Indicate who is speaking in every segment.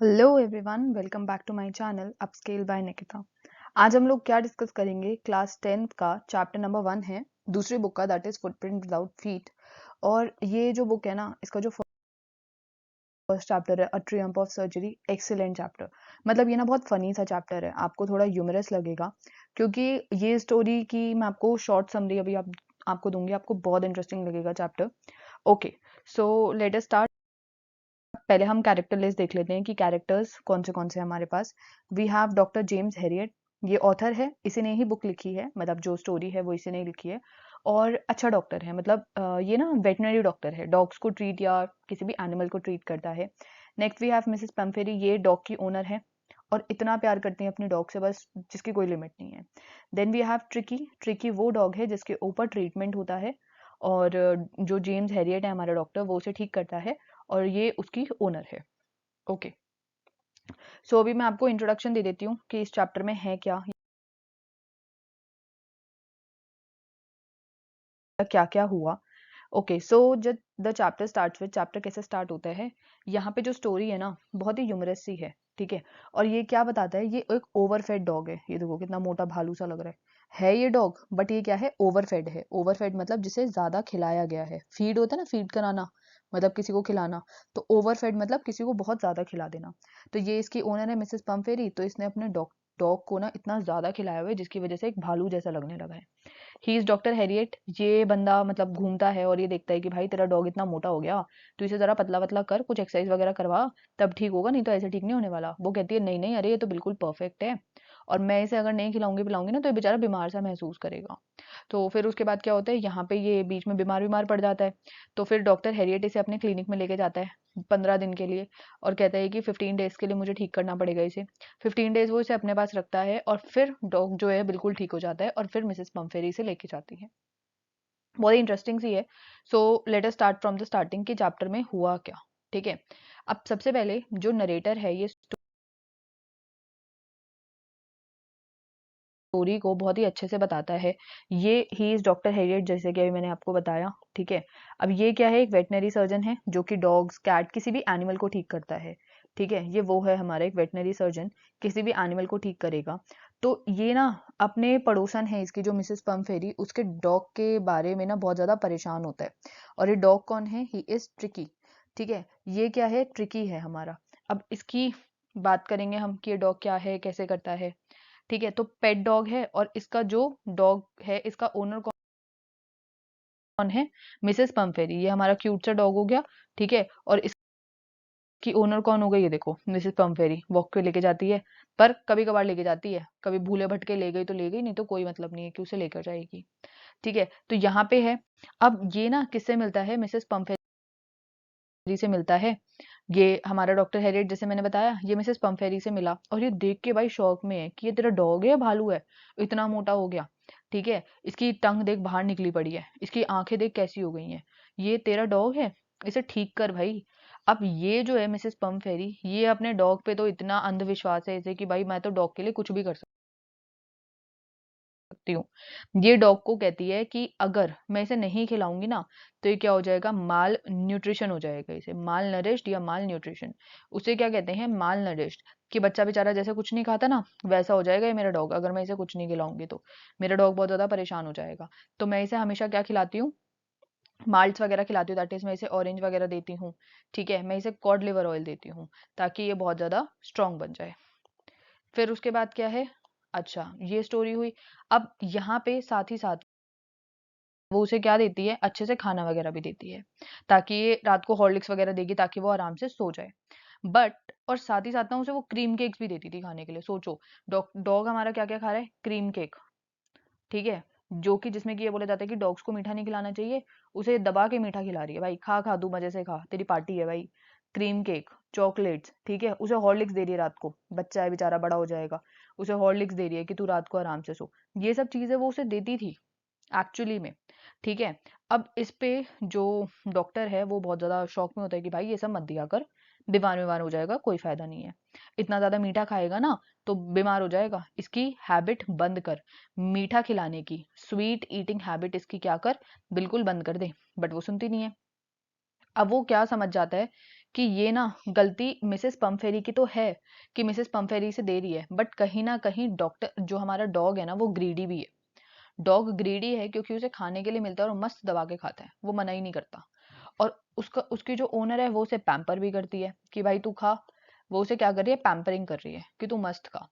Speaker 1: Hello everyone, welcome back to my channel upscale by Nikita. आज हम लोग क्या डिस्कस करेंगे, क्लास 10th का चैप्टर नंबर 1 है, दूसरी बुक का, that is footprint without feet. और ये जो बुक है ना, इसका जो फर्स्ट चैप्टर है, a triumph of surgery, excellent chapter. मतलब ये ना बहुत फनी सा चैप्टर है, आपको थोड़ा ह्यूमरस लगेगा क्योंकि ये स्टोरी की मैं आपको शॉर्ट समरी अभी आपको दूंगी, आपको बहुत इंटरेस्टिंग लगेगा chapter. Okay, so let us start. पहले हम कैरेक्टर लिस्ट देख लेते हैं कि कैरेक्टर्स कौन से हमारे पास। We have doctor James Herriot, ये ऑथर है, इसी ने ही बुक लिखी है, मतलब जो स्टोरी है वो इसी ने ही लिखी है। और अच्छा डॉक्टर है, मतलब ये ना वेटनरी डॉक्टर है, डॉग्स को ट्रीट या किसी भी एनिमल को ट्रीट करता है। नेक्स्ट वी हैव मिसेस पम्फेरी, ये डॉग की ओनर है और इतना प्यार करती हैं अपनी डॉग से, बस जिसकी कोई लिमिट नहीं है। Then we have tricky, tricky वो डॉग है जिसके ऊपर ट्रीटमेंट होता है और जो जेम्स हैरियट है हमारा डॉक्टर, वो उसे ठीक करता है और ये उसकी ओनर है। ओके, सो अभी मैं आपको इंट्रोडक्शन दे देती हूँ कि इस चैप्टर में है क्या, क्या क्या हुआ। ओके, सो जब the chapter starts with, chapter कैसे स्टार्ट होता है, यहाँ पे जो स्टोरी है ना बहुत ही ह्यूमरस सी है, ठीक है। और ये क्या बताता है, ये एक ओवरफेड डॉग है, ये देखो कितना मोटा भालू सा लग रहा है ये डॉग, बट ये क्या है, ओवरफेड है। ओवरफेड मतलब जिसे ज्यादा खिलाया गया है, फीड होता है ना, फीड कराना मतलब किसी को खिलाना, तो ओवरफेड मतलब किसी को बहुत ज्यादा खिला देना। तो ये इसकी ओनर है मिसेस पम्फेरी, तो इसने अपने डॉग डॉग को ना इतना ज्यादा खिलाया हुआ है जिसकी वजह से एक भालू जैसा लगने लगा है। ही इज डॉक्टर हैरियट, ये बंदा मतलब घूमता है और ये देखता है कि भाई तेरा डॉग इतना मोटा हो गया, तो इसे जरा पतला पतला कर, कुछ एक्सरसाइज वगैरह करवा, तब ठीक होगा, नहीं तो ऐसे ठीक नहीं होने वाला। वो कहती है नहीं नहीं, अरे ये तो बिल्कुल परफेक्ट है, और मैं इसे अगर नहीं खिलाऊंगी पिलाऊंगी ना तो ये बेचारा बीमार सा महसूस करेगा। तो फिर उसके बाद क्या होता है, यहाँ पे ये बीच में बीमार बीमार पड़ जाता है। तो फिर डॉक्टर हैरियट इसे अपने क्लिनिक में लेके जाता है 15 दिन के लिए, और कहता है कि 15 डेज के लिए मुझे ठीक करना पड़ेगा इसे। 15 डेज वो इसे अपने पास रखता है और फिर डॉग जो है बिल्कुल ठीक हो जाता है और फिर मिसेस पम्फेरी से लेके जाती है। बहुत ही इंटरेस्टिंग सी है। So let us start from the starting कि चैप्टर में हुआ क्या, ठीक है। अब सबसे पहले जो नरेटर है ये स्टोरी को बहुत ही अच्छे से बताता है। ये ही इज डॉक्टर हैरियट, जैसे कि अभी मैंने आपको बताया, ठीक है। अब ये क्या है, एक वेटनरी सर्जन है जो कि डॉग्स कैट किसी भी एनिमल को ठीक करता है, ठीक है। ये वो है हमारा एक वेटनरी सर्जन, किसी भी एनिमल को ठीक करेगा। तो ये ना अपने पड़ोसन है इसकी जो मिसेस पम्फेरी, उसके डॉग के बारे में ना बहुत ज्यादा परेशान होता है। और ये डॉग कौन है, ही इज ट्रिकी, ठीक है। ये क्या है, ट्रिकी है हमारा। अब इसकी बात करेंगे हम कि ये डॉग क्या है, कैसे करता है, ठीक है। तो पेट डॉग है और इसका जो डॉग है, इसका ओनर कौन है, मिसेस पम्फेरी, ये हमारा क्यूट सा डॉग हो गया, ठीक है। और इसकी ओनर कौन हो गई, ये देखो मिसेस पम्फेरी वॉक पे लेके जाती है, पर कभी कभार लेके जाती है, कभी भूले भटके ले गई तो ले गई, नहीं तो कोई मतलब नहीं है कि उसे लेकर जाएगी, ठीक है। तो यहाँ पे है, अब ये ना किससे मिलता है, मिसेस पम्फेरी से मिलता है। ये हमारा डॉक्टर हैरियट, जैसे मैंने बताया, ये मिसेस पम्फेरी से मिला और ये देख के भाई शौक में है कि ये तेरा डॉग है या भालू है, इतना मोटा हो गया, ठीक है। इसकी टंग देख बाहर निकली पड़ी है, इसकी आंखें देख कैसी हो गई हैं, ये तेरा डॉग है, इसे ठीक कर भाई। अब ये जो है मिसेस पम्फेरी, ये अपने डॉग पे तो इतना अंधविश्वास है इसे कि भाई मैं तो डॉग के लिए कुछ भी कर सकती हूँ। ये डॉग को कहती है कि अगर मैं इसे नहीं खिलाऊंगी ना तो ये क्या हो जाएगा, माल न्यूट्रिशन हो जाएगा, इसे माल नरिश्ड या माल न्यूट्रिशन, उसे क्या कहते हैं, माल नरिश्ड। कि बच्चा बेचारा जैसे कुछ नहीं खाता ना, वैसा हो जाएगा ये मेरा डॉग, अगर मैं इसे कुछ नहीं खिलाऊंगी तो मेरा डॉग बहुत ज्यादा परेशान हो जाएगा। तो मैं इसे हमेशा क्या खिलाती हूँ, माल्ट्स वगैरह खिलाती हूँ, दैट इज मैं इसे ऑरेंज वगैरह देती हूँ, ठीक है। मैं इसे कॉड लिवर ऑयल देती हूँ ताकि ये बहुत ज्यादा स्ट्रांग बन जाए। फिर उसके बाद क्या है, अच्छा ये स्टोरी हुई। अब यहाँ पे साथ ही साथ वो उसे क्या देती है, अच्छे से खाना वगैरह भी देती है, ताकि ये रात को हॉर्लिक्स वगैरह देगी ताकि वो आराम से सो जाए। बट और साथ ही साथ ना उसे वो क्रीम केक्स भी देती थी खाने के लिए। सोचो, डॉग डॉग हमारा क्या क्या खा रहा है, क्रीम केक, ठीक है। जो कि जिसमें कि ये बोला जाता है कि डॉग्स को मीठा नहीं खिलाना चाहिए, उसे दबा के मीठा खिला रही है, भाई खा खा तू मजे से खा, तेरी पार्टी है भाई। क्रीम केक, चॉकलेट्स, ठीक है। उसे हॉर्लिक्स दे रही है रात को, बच्चा है बेचारा, बड़ा हो जाएगा, उसे हॉर्लिक्स दे रही है कि तू रात को आराम से सो। ये सब चीजें वो उसे देती थी एक्चुअली में, ठीक है। अब इस पे जो डॉक्टर है वो बहुत ज्यादा शौक में होता है कि भाई ये सब मत दिया कर, बीमार बीमार हो जाएगा, कोई फायदा नहीं है, इतना ज्यादा मीठा खाएगा ना तो बीमार हो जाएगा, इसकी हैबिट बंद कर, मीठा खिलाने की स्वीट ईटिंग हैबिट इसकी क्या कर, बिल्कुल बंद कर दे। बट वो सुनती नहीं है। अब वो क्या समझ जाता है कि ये ना गलती मिसेस पम्फेरी की तो है कि मिसेस पम्फेरी से दे रही है, बट कहीं ना कहीं डॉक्टर जो हमारा डॉग है ना वो ग्रीडी भी है। डॉग ग्रीडी है क्योंकि उसे खाने के लिए मिलता है और मस्त दबा के खाता है, वो मना ही नहीं करता। और उसका उसकी जो ओनर है वो उसे पैम्पर भी करती है कि भाई तू खा। वो उसे क्या कर रही है, पैम्परिंग कर रही है कि तू मस्त खा।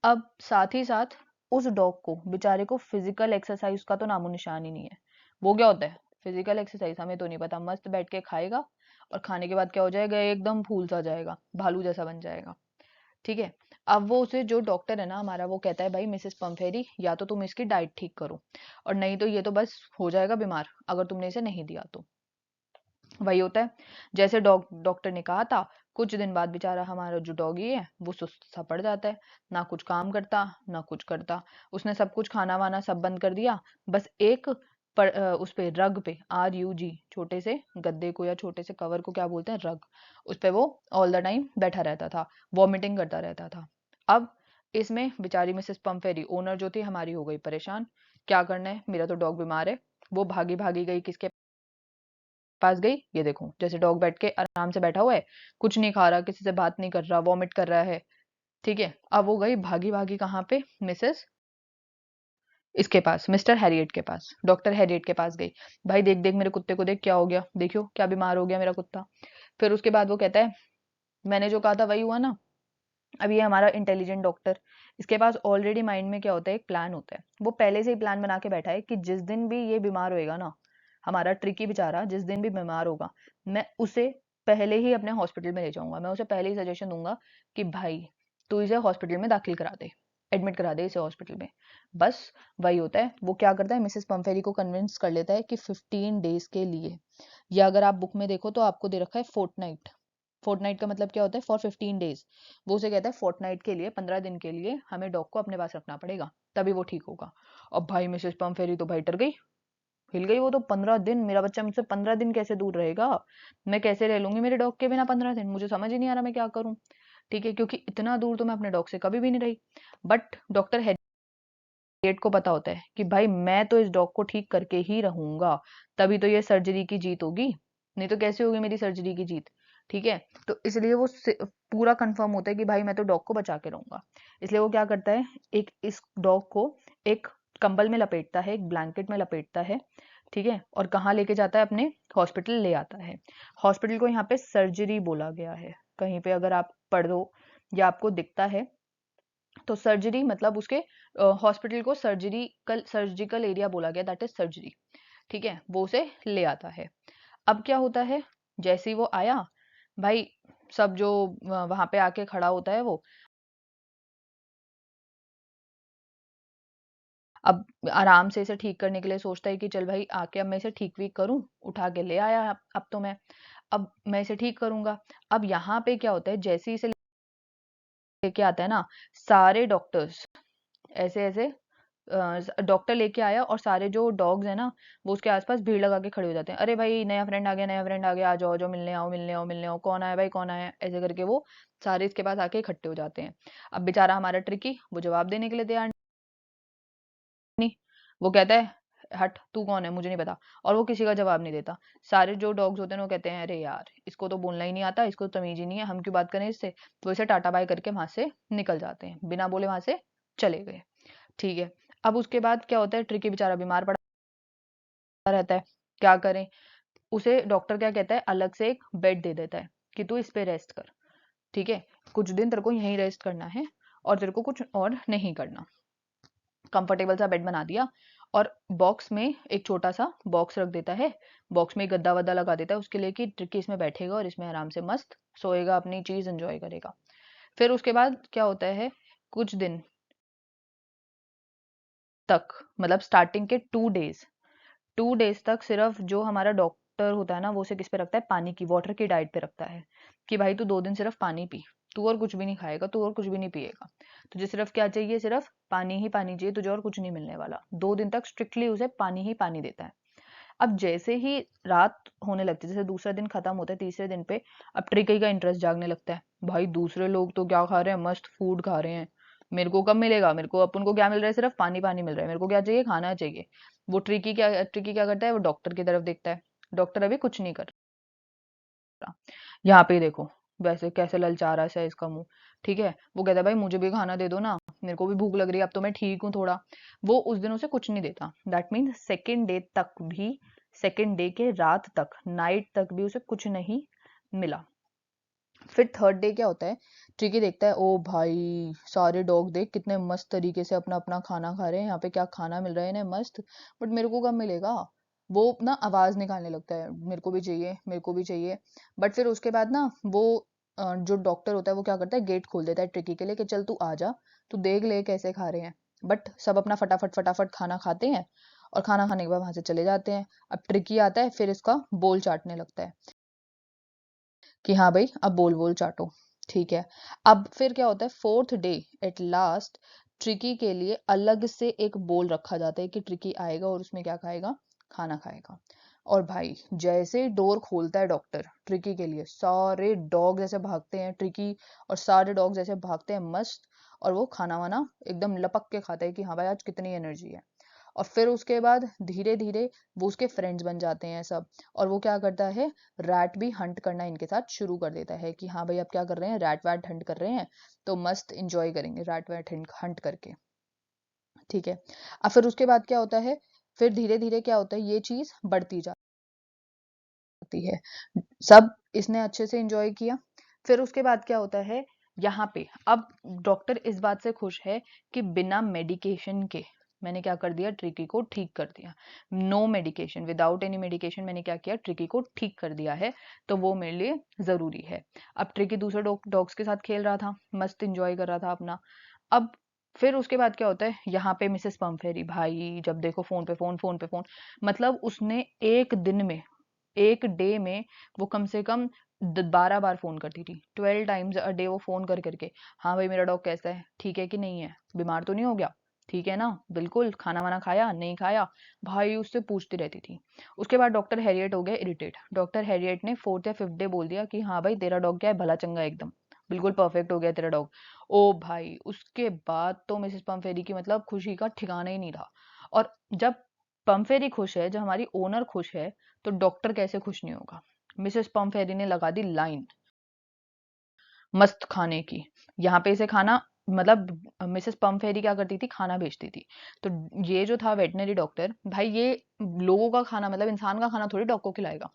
Speaker 1: अब साथ ही साथ उस डॉग को बेचारे को फिजिकल एक्सरसाइज का तो नामो निशान ही नहीं है। वो क्या होता है फिजिकल एक्सरसाइज, हमें तो नहीं पता। मस्त बैठ के खाएगा और खाने के बाद क्या हो जाएगा, एकदम फूल सा जाएगा, भालू जैसा बन जाएगा। ठीक है। अब वो उसे जो डॉक्टर है ना हमारा, वो कहता है भाई मिसेस पम्फेरी, या तो तुम इसकी डाइट ठीक करो, और नहीं तो ये तो बस हो जाएगा बीमार अगर तुमने इसे नहीं दिया तो। वही होता है जैसे डॉक्टर ने कहा था। कुछ दिन बाद बेचारा हमारा जो डॉगी है वो सुस्त सा पड़ जाता है, ना कुछ काम करता ना कुछ करता। उसने सब कुछ खाना वाना सब बंद कर दिया, बस एक उस पे रग पे, RUG, छोटे से गद्दे को या छोटे से कवर को क्या बोलते हैं, रग, उस पे वो ऑल द टाइम बैठा रहता था, वॉमिटिंग करता रहता था। अब इसमें बेचारी मिसेस पम्फेरी ओनर जो थी हमारी हो गई परेशान। क्या करना है, मेरा तो डॉग बीमार है। वो भागी भागी गई किसके पास गई, ये देखो जैसे डॉग बैठ के आराम से बैठा हुआ है, कुछ नहीं खा रहा, किसी से बात नहीं कर रहा, वॉमिट कर रहा है। ठीक है। अब वो गई भागी भागी कहाँ पे, मिसेस इसके पास, मिस्टर हैरियट के पास, डॉक्टर हैरियट के पास गई। भाई देख देख मेरे कुत्ते को, देख क्या हो गया, देखियो क्या बीमार हो गया मेरा कुत्ता। फिर उसके बाद वो कहता है मैंने जो कहा था वही हुआ ना। अब ये हमारा इंटेलिजेंट डॉक्टर, इसके पास ऑलरेडी माइंड में क्या होता है, एक प्लान होता है। वो पहले से ही प्लान बना के बैठा है कि जिस दिन भी ये बीमार होएगा ना, हमारा ट्रिकी बेचारा जिस दिन भी बीमार होगा, मैं उसे पहले ही अपने हॉस्पिटल में ले जाऊंगा। मैं उसे पहले ही सजेशन दूंगा कि भाई तू इसे हॉस्पिटल में दाखिल करा दे, एडमिट करा दे इसे हॉस्पिटल में। बस वही होता है। वो क्या करता है, मिसेस पम्फेरी को कन्विंस कर लेता है कि 15 डेज के लिए, या अगर आप बुक में देखो तो आपको दे रखा है फोर्टनाइट। फोर्टनाइट का मतलब क्या होता है, फॉर 15 डेज। वो उसे कहता है फोर्टनाइट के लिए, 15 दिन के लिए हमें डॉग को अपने पास रखना पड़ेगा, तभी वो ठीक होगा। अब भाई मिसेस पम्फेरी तो भाई डर गई, हिल गई। वो तो 15 दिन, मेरा बच्चा मुझसे 15 दिन कैसे दूर रहेगा, मैं कैसे रह लूंगी मेरे डॉग के बिना 15 दिन, मुझे समझ ही नहीं आ रहा मैं क्या करूं। ठीक है, क्योंकि इतना दूर तो मैं अपने डॉग से कभी भी नहीं रही। बट डॉक्टर हेरियट को पता होता है कि भाई मैं तो इस डॉग को ठीक करके ही रहूंगा, तभी तो ये सर्जरी की जीत होगी, नहीं तो कैसे होगी मेरी सर्जरी की जीत। ठीक है। तो इसलिए वो पूरा कंफर्म होता है कि भाई मैं तो डॉग को बचा के रहूंगा। इसलिए वो क्या करता है, एक इस डॉग को एक कंबल में लपेटता है, एक ब्लैंकेट में लपेटता है। ठीक है। और कहाँ लेके जाता है, अपने हॉस्पिटल ले आता है। हॉस्पिटल को यहाँ पे सर्जरी बोला गया है, कहीं पे अगर आप पढ़ दो या आपको दिखता है तो सर्जरी मतलब उसके हॉस्पिटल को सर्जिकल एरिया बोला गया, दैट इज सर्जरी। ठीक है। वो उसे ले आता है। अब क्या होता है, जैसे ही वो आया, भाई सब जो वहां पे आके खड़ा होता है वो, अब आराम से इसे ठीक करने के लिए सोचता है कि चल भाई आके अब मैं इसे ठीक भी करूं, उठा के ले आया। अब तो मैं, अब मैं इसे ठीक करूंगा। अब यहाँ पे क्या होता है, जैसे ही इसे लेके आता है ना, सारे डॉक्टर्स ऐसे ऐसे डॉक्टर लेके आया और सारे जो डॉग्स हैं ना वो उसके आसपास भीड़ लगा के खड़े हो जाते हैं। अरे भाई नया फ्रेंड आ गया, नया फ्रेंड आ गया, आ जाओ आ जाओ, मिलने आओ मिलने आओ मिलने आओ, कौन आया भाई कौन आया, ऐसे करके वो सारे इसके पास आके इकट्ठे हो जाते हैं। अब बेचारा हमारा ट्रिकी वो जवाब देने के लिए तैयार नहीं। वो कहता है हट तू कौन है मुझे नहीं पता, और वो किसी का जवाब नहीं देता। सारे जो डॉग्स होते हैं वो कहते हैं अरे यार इसको तो बोलना ही नहीं आता, इसको तो तमीज ही नहीं है, हम क्यों बात करें इससे। तो इसे टाटा बाय करके वहां से निकल जाते हैं, बिना बोले वहां से चले गए। ठीक है। अब उसके बाद क्या होता है, ट्रिकी बेचारा बीमार पड़ा रहता है, क्या करें। उसे डॉक्टर क्या कहता है, अलग से एक बेड दे देता है कि तू इस पे रेस्ट कर। ठीक है। कुछ दिन तेरे को यहीं रेस्ट करना है और तेरे को कुछ और नहीं करना। कंफर्टेबल सा बेड बना दिया और बॉक्स में एक छोटा सा बॉक्स रख देता है। बॉक्स में गद्दा वद्दा लगा देता है उसके लिए कि ट्रिकी इसमें बैठेगा और इसमें आराम से मस्त सोएगा, अपनी चीज एंजॉय करेगा। फिर उसके बाद क्या होता है, कुछ दिन तक, मतलब स्टार्टिंग के 2 डेज, 2 डेज तक सिर्फ जो हमारा डॉक्टर होता है ना वो उसे किस पे रखता है, पानी की, वाटर की डाइट पे रखता है कि भाई तू 2 दिन सिर्फ पानी पी, तू और कुछ भी नहीं खाएगा, तू और कुछ भी नहीं पिएगा, तुझे सिर्फ क्या चाहिए, सिर्फ पानी ही पानी चाहिए, तुझे और कुछ नहीं मिलने वाला। 2 दिन तक स्ट्रिक्टली उसे पानी ही पानी देता है। अब जैसे ही रात होने लगती है, जैसे दूसरा दिन खत्म होता है, तीसरे दिन पे अब ट्रिकी का इंटरेस्ट जागने लगता है। भाई दूसरे लोग तो क्या खा रहे हैं, मस्त फूड खा रहे हैं, मेरे को कब मिलेगा, मेरे को अपन को क्या मिल रहा है, सिर्फ पानी पानी मिल रहा है, मेरे को क्या चाहिए, खाना चाहिए। वो ट्रिकी क्या करता है, वो डॉक्टर की तरफ देखता है। डॉक्टर अभी कुछ नहीं कर यहाँ पे देखो वैसे कैसे ललचा रहा है इसका मुंह। ठीक है, वो कहता है भाई मुझे भी खाना दे दो ना, मेरे को भी भूख लग रही है, अब तो मैं ठीक हूँ थोड़ा। वो उस दिन उसे कुछ नहीं देता। दैट मीन्स सेकेंड डे तक भी, सेकेंड डे के रात तक, नाइट तक भी उसे कुछ नहीं मिला। फिर थर्ड डे क्या होता है, ट्रिकी देखता है ओ भाई सारे डॉग देख कितने मस्त तरीके से अपना अपना खाना खा रहे हैं, यहाँ पे क्या खाना मिल रहा है इन्हें मस्त, बट मेरे को कब मिलेगा। वो ना आवाज निकालने लगता है, मेरे को भी चाहिए, मेरे को भी चाहिए। बट फिर उसके बाद ना वो जो डॉक्टर होता है वो क्या करता है, गेट खोल देता है ट्रिकी के लिए कि चल तू आ जा, तू देख ले कैसे खा रहे हैं। बट सब अपना फटाफट फटाफट खाना खाते हैं, और खाना खाने के बाद वहां से चले जाते हैं। अब ट्रिकी आता है, फिर इसका बोल चाटने लगता है कि हाँ भाई अब बोल बोल चाटो। ठीक है, अब फिर क्या होता है, fourth day at last tricky के लिए अलग से एक बोल रखा जाता है कि ट्रिकी आएगा और उसमें क्या खाएगा, खाना खाएगा। और भाई जैसे ही डोर खोलता है डॉक्टर ट्रिकी के लिए, सारे डॉग जैसे भागते हैं ट्रिकी, और सारे डॉग जैसे भागते हैं मस्त, और वो खाना वाना एकदम लपक के खाता है कि हाँ भाई आज कितनी एनर्जी है। और फिर उसके बाद धीरे धीरे वो उसके फ्रेंड्स बन जाते हैं सब। और वो क्या करता है, रैट भी हंट करना इनके साथ शुरू कर देता है कि हाँ भाई अब क्या कर रहे हैं, रैट वैट हंट कर रहे हैं, तो मस्त इंजॉय करेंगे रैट वैट हंट करके। ठीक है, अब फिर उसके बाद क्या होता है, फिर धीरे धीरे क्या होता है, ये चीज बढ़ती जाती है। सब इसने अच्छे से एंजॉय किया। फिर उसके बाद क्या होता है, यहाँ पे अब डॉक्टर इस बात से खुश है कि बिना मेडिकेशन के मैंने क्या कर दिया, ट्रिकी को ठीक कर दिया। No medication, without any medication मैंने क्या किया, ट्रिकी को ठीक कर दिया है, तो वो मेरे लिए जरूरी है। अब ट्रिकी दूसरे डॉग्स के साथ खेल रहा था, मस्त इंजॉय कर रहा था अपना। अब फिर उसके बाद क्या होता है, यहाँ पे मिसेस पम्फेरी भाई जब देखो फोन पे फोन, फोन पे फोन। मतलब उसने एक दिन में, एक डे में वो कम से कम 12 बार फोन करती थी, 12 टाइम्स अ डे वो फोन कर करके। हाँ भाई मेरा डॉग कैसा है, ठीक है कि नहीं है, बीमार तो नहीं हो गया, ठीक है ना, बिल्कुल, खाना वाना खाया नहीं खाया, भाई उससे पूछती रहती थी। उसके बाद डॉक्टर हैरियट हो गया इरिटेट। डॉक्टर हैरियट ने फोर्थ या फिफ्थ डे बोल दिया कि हाँ भाई तेरा डॉग क्या है, भला चंगा है एकदम, बिल्कुल परफेक्ट हो गया तेरा डॉग। ओ भाई उसके बाद तो मिसेस पम्फेरी की मतलब खुशी का ठिकाना ही नहीं था। और जब पम्फेरी खुश है, जब हमारी ओनर खुश है, तो डॉक्टर कैसे खुश नहीं होगा। मिसेस पम्फेरी ने लगा दी लाइन मस्त खाने की। यहाँ पे इसे खाना, मतलब मिसेस पम्फेरी क्या करती थी, खाना बेचती थी। तो ये जो था वेटनरी डॉक्टर भाई, ये लोगों का खाना, मतलब इंसान का खाना थोड़ी डॉग को खिलाएगा।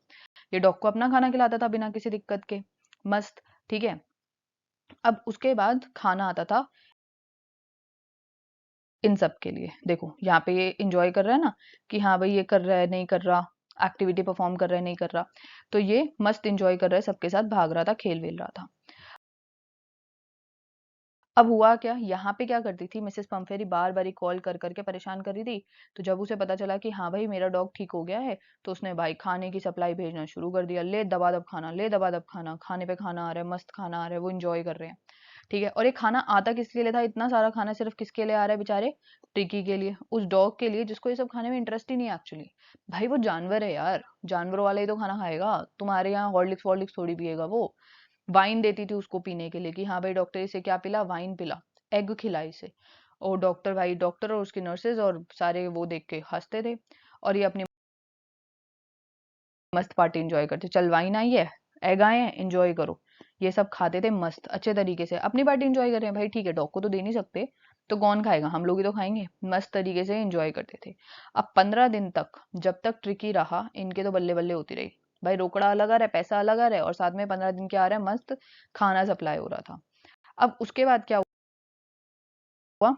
Speaker 1: ये डॉग को अपना खाना खिलाता था बिना किसी दिक्कत के, मस्त। ठीक है, अब उसके बाद खाना आता था इन सब के लिए। देखो यहाँ पे ये इंजॉय कर रहा है ना, कि हाँ भाई ये कर रहा है नहीं कर रहा, एक्टिविटी परफॉर्म कर रहा है नहीं कर रहा, तो ये मस्त इंजॉय कर रहा है, सबके साथ भाग रहा था, खेल वेल रहा था। अब हुआ क्या, यहाँ पे क्या करती थी मिसेस पम्फेरी, बार बार कॉल कर करके परेशान कर रही थी। तो जब उसे पता चला कि हाँ भाई मेरा डॉग ठीक हो गया है, तो उसने भाई खाने की सप्लाई भेजना शुरू कर दिया, ले दबा दब खाना, ले दबा दब खाना, खाने पे खाना आ रहा है, मस्त खाना आ रहा है, वो इंजॉय कर रहे हैं। ठीक है, और ये खाना आता किसके लिए था, इतना सारा खाना सिर्फ किसके लिए आ रहा है, बेचारे टिकी के लिए, उस डॉग के लिए जिसको ये सब खाने में इंटरेस्ट ही नहीं है एक्चुअली। भाई वो जानवर है यार, जानवरों वाला ही तो खाना खाएगा, तुम्हारे यहाँ हॉर्लिक्स वॉर्लिक्स थोड़ी पिएगा वो। वाइन देती थी उसको पीने के लिए कि हाँ भाई डॉक्टर इसे क्या पिला, वाइन पिला, एग खिला इसे। और डॉक्टर भाई, डॉक्टर और उसकी नर्सेज और सारे वो देख के हंसते थे, और ये अपनी मस्त पार्टी एंजॉय करते, चल वाइन आई है, एग आए हैं, एंजॉय करो। ये सब खाते थे मस्त अच्छे तरीके से, अपनी पार्टी एंजॉय कर रहे हैं भाई, ठीक है डॉग को तो दे नहीं सकते, तो कौन खाएगा, हम लोग ही तो खाएंगे, मस्त तरीके से एंजॉय करते थे। अब 15 दिन तक जब तक ट्रिकी रहा, इनके तो बल्ले बल्ले होती रही। भाई रोकड़ा अलग आ रहा है, पैसा अलग आ रहा है, और साथ में 15 दिन क्या आ रहा है, मस्त खाना सप्लाई हो रहा था। अब उसके बाद क्या हुआ,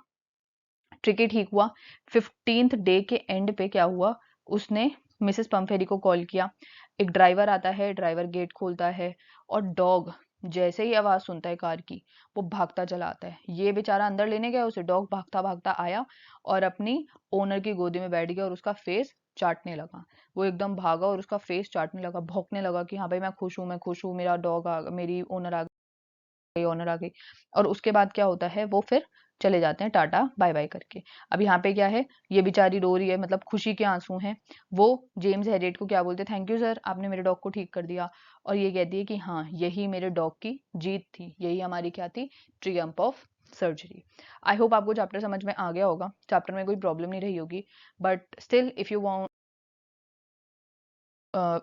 Speaker 1: ट्रिकी ठीक हुआ। 15th डे के एंड पे क्या हुआ, उसने मिसेस पम्फेरी को कॉल किया। एक ड्राइवर आता है, ड्राइवर गेट खोलता है, और डॉग जैसे ही आवाज सुनता है कार की, वो भागता चला आता है। ये बेचारा अंदर लेने गया उसे, डॉग भागता भागता आया और अपनी ओनर की गोदी में बैठ गया और उसका फेस चाटने लगा। वो एकदम भागा और उसका फेस चाटने लगा, भौंकने लगा कि हाँ भाई मैं खुश हूँ, मैं खुश हूँ, मेरा डॉग आ, मेरी ओनर आ गई, ओनर आ गई। और उसके बाद क्या होता है, वो फिर चले जाते हैं टाटा बाय बाय करके। अब यहाँ पे क्या है, ये बेचारी रो रही है, मतलब खुशी के आंसू हैं। वो जेम्स हेरियट को क्या बोलते, थैंक यू सर आपने मेरे डॉग को ठीक कर दिया। और ये कहती है कि हाँ यही मेरे डॉग की जीत थी, यही हमारी क्या थी, Triumph of surgery. I hope आपको चैप्टर समझ में आ गया होगा, चैप्टर में कोई प्रॉब्लम नहीं रही होगी। But still if you want,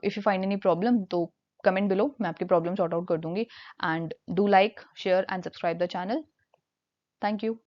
Speaker 1: if you find any problem तो कमेंट बिलो, मैं आपकी प्रॉब्लम सॉर्ट आउट कर दूंगी। And do like, share and subscribe the channel. Thank you.